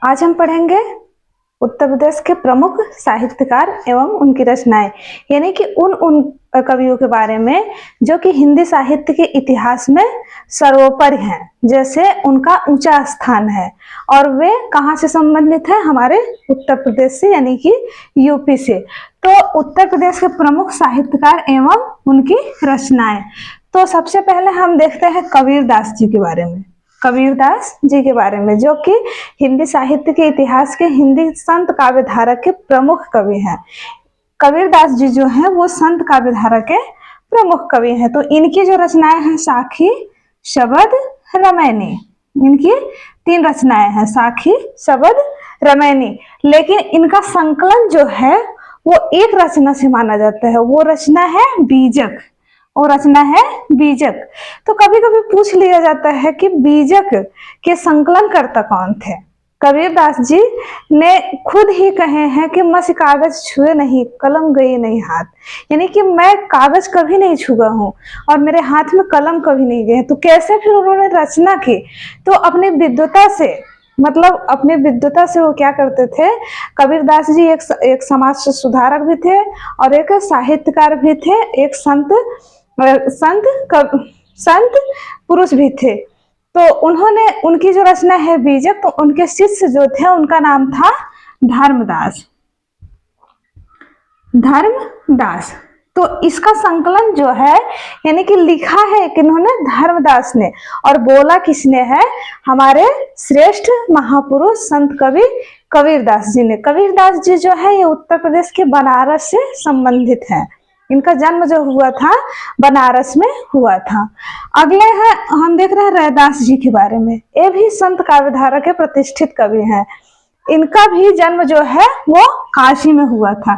आज हम पढ़ेंगे उत्तर प्रदेश के प्रमुख साहित्यकार एवं उनकी रचनाएं, यानी कि उन कवियों के बारे में जो कि हिंदी साहित्य के इतिहास में सर्वोपरि हैं, जैसे उनका ऊंचा स्थान है और वे कहाँ से संबंधित है, हमारे उत्तर प्रदेश से यानी कि यूपी से। तो उत्तर प्रदेश के प्रमुख साहित्यकार एवं उनकी रचनाएं। तो सबसे पहले हम देखते हैं कबीरदास जी के बारे में। कबीरदास जी के बारे में जो कि हिंदी साहित्य के इतिहास के हिंदी संत काव्य धारा के प्रमुख कवि हैं। कबीरदास जी जो हैं वो संत काव्य धारा के प्रमुख कवि हैं। तो इनकी जो रचनाएं हैं साखी, शबद, रामायणी, इनकी 3 रचनाएं हैं, साखी, शबद, रामायणी। लेकिन इनका संकलन जो है वो एक रचना से माना जाता है, वो रचना है बीजक, और रचना है बीजक। तो कभी कभी पूछ लिया जाता है कि बीजक के संकलन कर्ता कौन थे। कबीरदास जी ने खुद ही कहे हैं कि मसी कागज छुए नहीं, कलम गई नहीं हाथ, यानी कि मैं कागज कभी नहीं छुआ हूँ और मेरे हाथ में कलम कभी नहीं गए। तो कैसे फिर उन्होंने रचना की? तो अपनी विद्वता से, मतलब अपनी विद्वता से वो क्या करते थे, कबीरदास जी एक समाज सुधारक भी थे और एक साहित्यकार भी थे, एक संत पुरुष भी थे। तो उन्होंने, उनकी जो रचना है बीजक, तो उनके शिष्य जो थे उनका नाम था धर्मदास। धर्मदास। तो इसका संकलन जो है यानी कि लिखा है कि इन्होंने धर्मदास ने, और बोला किसने है, हमारे श्रेष्ठ महापुरुष संत कवि कबीरदास जी ने। कबीरदास जी जो है ये उत्तर प्रदेश के बनारस से संबंधित है। इनका जन्म जो हुआ था बनारस में हुआ था। अगले हैं, हम देख रहे हैं रैदास जी के बारे में। ये भी संत काव्यधारा के प्रतिष्ठित कवि हैं। इनका भी जन्म जो है वो काशी में हुआ था।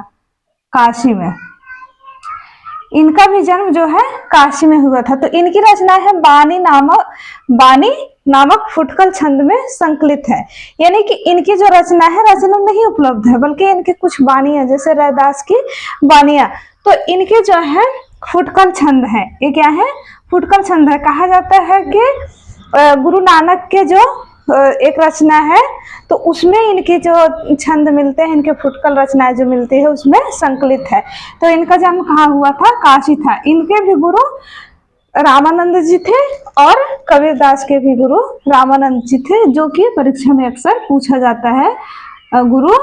काशी में इनका भी जन्म जो है काशी में हुआ था। तो इनकी रचना है बानी नामक फुटकल छंद में संकलित है। यानी कि इनकी जो रचना है, रचना नहीं उपलब्ध है बल्कि इनकी कुछ बानियां, जैसे रैदास की बानियां, तो इनके जो है फुटकल छंद है। ये क्या है? फुटकल छंद है। कहा जाता है कि गुरु नानक के जो एक रचना है तो उसमें इनके जो छंद मिलते हैं, इनके फुटकल रचनाएं जो मिलती है उसमें संकलित है। तो इनका जन्म कहाँ हुआ था? काशी था। इनके भी गुरु रामानंद जी थे और कबीरदास के भी गुरु रामानंद जी थे, जो कि परीक्षा में अक्सर पूछा जाता है। गुरु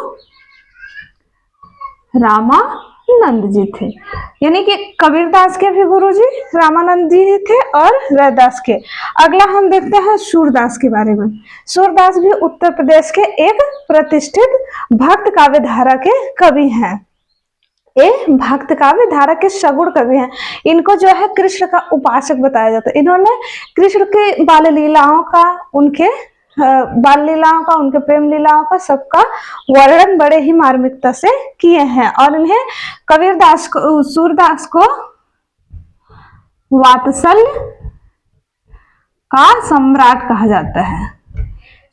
रामानंद जी थे, यानी कि कबीरदास के भी गुरुजी रामानंद जी थे और रैदास के। अगला हम देखते हैं सूरदास के बारे में। सूरदास भी उत्तर प्रदेश के एक प्रतिष्ठित भक्त काव्य धारा के कवि हैं। ये भक्त काव्य धारा के सगुण कवि हैं। इनको जो है कृष्ण का उपासक बताया जाता है। इन्होंने कृष्ण के बाल लीलाओं का, उनके बाल लीलाओं का, उनके प्रेम लीलाओं का, सबका वर्णन बड़े ही मार्मिकता से किए हैं। और इन्हें कबीरदास को, सूरदास को वात्सल्य का सम्राट कहा जाता है।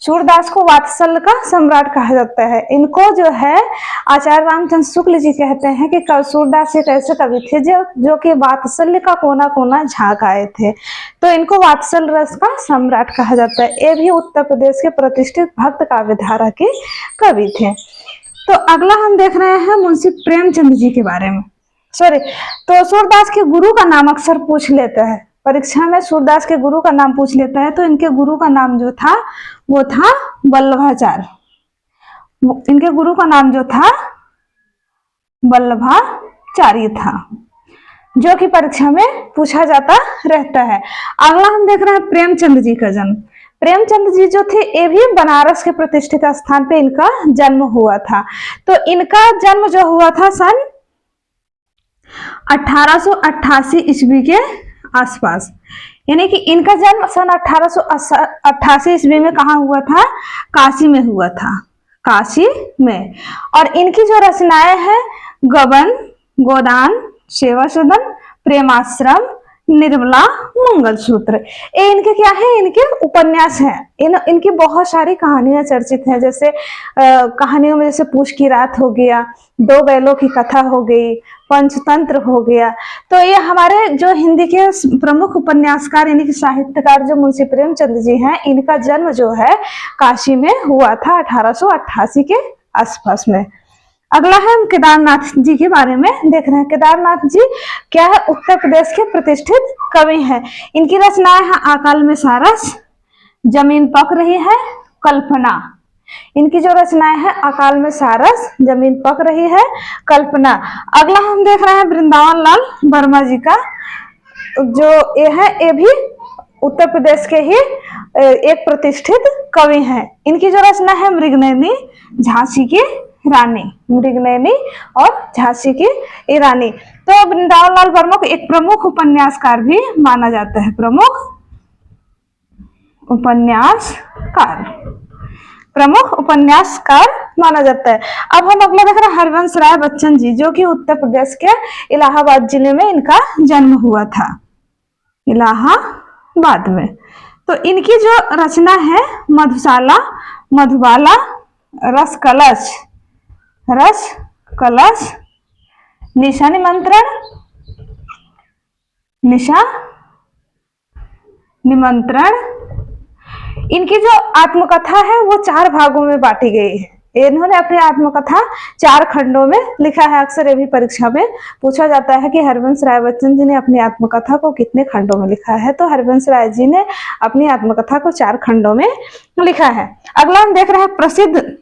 सूरदास को वात्सल्य का सम्राट कहा जाता है। इनको जो है आचार्य रामचंद्र शुक्ल जी कहते हैं कि सूरदास एक ऐसे कवि थे जो कि वात्सल्य का कोना कोना झांक आए थे। तो इनको वात्सल्य रस का सम्राट कहा जाता है। ये भी उत्तर प्रदेश के प्रतिष्ठित भक्त काव्य धारा के कवि थे। तो अगला हम देख रहे हैं मुंशी प्रेमचंद जी के बारे में। तो सूरदास के गुरु का नाम अक्सर पूछ लेता है परीक्षा में, सूरदास के गुरु का नाम पूछ लेता है। तो इनके गुरु का नाम जो था वो था वल्लभाचार्य। इनके गुरु का नाम जो था वल्लभाचार्य था, जो कि परीक्षा में पूछा जाता रहता है। अगला हम देख रहे हैं प्रेमचंद जी का जन्म। प्रेमचंद जी जो थे ये भी बनारस के प्रतिष्ठित स्थान पे इनका जन्म हुआ था। तो इनका जन्म जो हुआ था सन 1888 ईस्वी के आसपास, यानी कि इनका जन्म सन 1888 ईस्वी में कहाँ हुआ था? काशी में हुआ था। काशी में। और इनकी जो रचनाएं हैं गबन, गोदान, सेवा सदन, प्रेमाश्रम, निर्मला मंगलसूत्र। ये इनके क्या है, इनके उपन्यास हैं। इनकी बहुत सारी कहानियां चर्चित हैं, जैसे कहानियों में जैसे पूछ की रात हो गया, दो बैलों की कथा हो गई, पंचतंत्र हो गया। तो ये हमारे जो हिंदी के प्रमुख उपन्यासकार यानी कि साहित्यकार जो मुंशी प्रेमचंद जी हैं, इनका जन्म जो है काशी में हुआ था 1888 के आसपास में। अगला है हम केदारनाथ जी के बारे में देख रहे हैं। केदारनाथ जी क्या है, उत्तर प्रदेश के प्रतिष्ठित कवि हैं। इनकी रचनाएं हैं अकाल में सारस, जमीन पक रही है, कल्पना। इनकी जो रचनाएं हैं अकाल में सारस, जमीन पक रही है, कल्पना। अगला हम देख रहे हैं वृंदावन लाल वर्मा जी का, जो ये है, ये भी उत्तर प्रदेश के ही एक प्रतिष्ठित कवि हैं। इनकी जो रचना है मृगनयनी, झांसी की रानी, मृगनयनी और झांसी की रानी। तो वृंदावन लाल वर्मा को एक प्रमुख उपन्यासकार भी माना जाता है, प्रमुख उपन्यासकार, प्रमुख उपन्यासकार माना जाता है। अब हम अगला देख रहे हैं हरवंश राय बच्चन जी, जो कि उत्तर प्रदेश के इलाहाबाद जिले में इनका जन्म हुआ था, इलाहाबाद में। तो इनकी जो रचना है मधुशाला, मधुबाला, रस कलश, रस कलश, निशा निमंत्रण, निशा निमंत्रण। इनकी जो आत्मकथा है वो 4 भागों में बांटी गई है। इन्होंने अपनी आत्मकथा 4 खंडों में लिखा है। अक्सर ये भी परीक्षा में पूछा जाता है कि हरवंश राय बच्चन जी ने अपनी आत्मकथा को कितने खंडों में लिखा है। तो हरवंश राय जी ने अपनी आत्मकथा को 4 खंडों में लिखा है। अगला हम देख रहे हैं प्रसिद्ध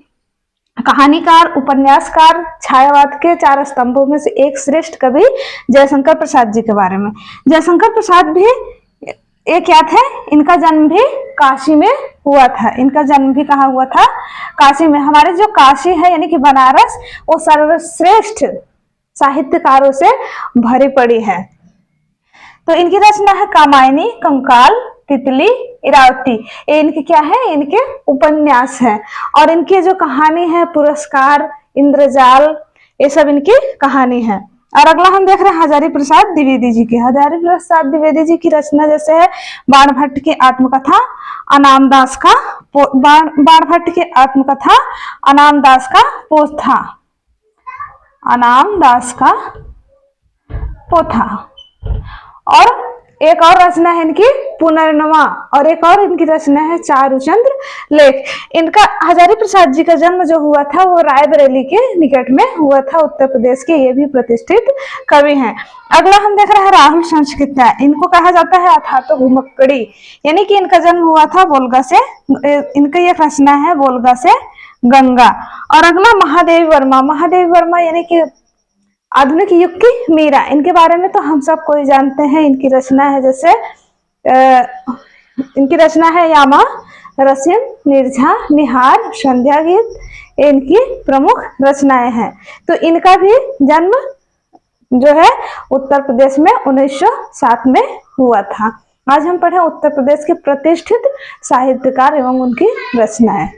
कहानीकार, उपन्यासकार, छायावाद के 4 स्तंभों में से एक श्रेष्ठ कवि जयशंकर प्रसाद जी के बारे में। जयशंकर प्रसाद भी ये क्या थे, इनका जन्म भी काशी में हुआ था। इनका जन्म भी कहाँ हुआ था, काशी में। हमारे जो काशी है यानी कि बनारस, वो सर्वश्रेष्ठ साहित्यकारों से भरी पड़ी है। तो इनकी रचना है कामायनी, कंकाल, तितली, इरावती। ये इनके क्या है, इनके उपन्यास है। और इनकी जो कहानी है पुरस्कार, इंद्रजाल, ये सब इनकी कहानी है। और अगला हम देख रहे हैं हजारी प्रसाद द्विवेदी जी की। हजारी प्रसाद द्विवेदी जी की रचना जैसे है बाणभट्ट की आत्मकथा, अनामदास का बाणभट्ट की आत्मकथा, अनामदास का पोथा, अनामदास का पोथा। और एक और रचना है इनकी पुनर्नवा, और एक और इनकी रचना है चारुचंद्र लेख। इनका हजारी प्रसाद जी का जन्म जो हुआ था वो रायबरेली के निकट में हुआ था, उत्तर प्रदेश के। ये भी प्रतिष्ठित कवि हैं। अगला हम देख रहे हैं राहुल संस्कृत्या। इनको कहा जाता है अथातो घुमक्कड़ी, यानी कि इनका जन्म हुआ था वोल्गा से। इनकी एक रचना है वोल्गा से गंगा। और अगला महादेवी वर्मा। महादेवी वर्मा यानी कि आधुनिक युग की मीरा। इनके बारे में तो हम सब कोई जानते हैं। इनकी रचना है जैसे इनकी रचना है यामा, रसिम, निर्झा, निहार, संध्या गीत। इनकी प्रमुख रचनाएं हैं। तो इनका भी जन्म जो है उत्तर प्रदेश में 1907 में हुआ था। आज हम पढ़े उत्तर प्रदेश के प्रतिष्ठित साहित्यकार एवं उनकी रचनाएं।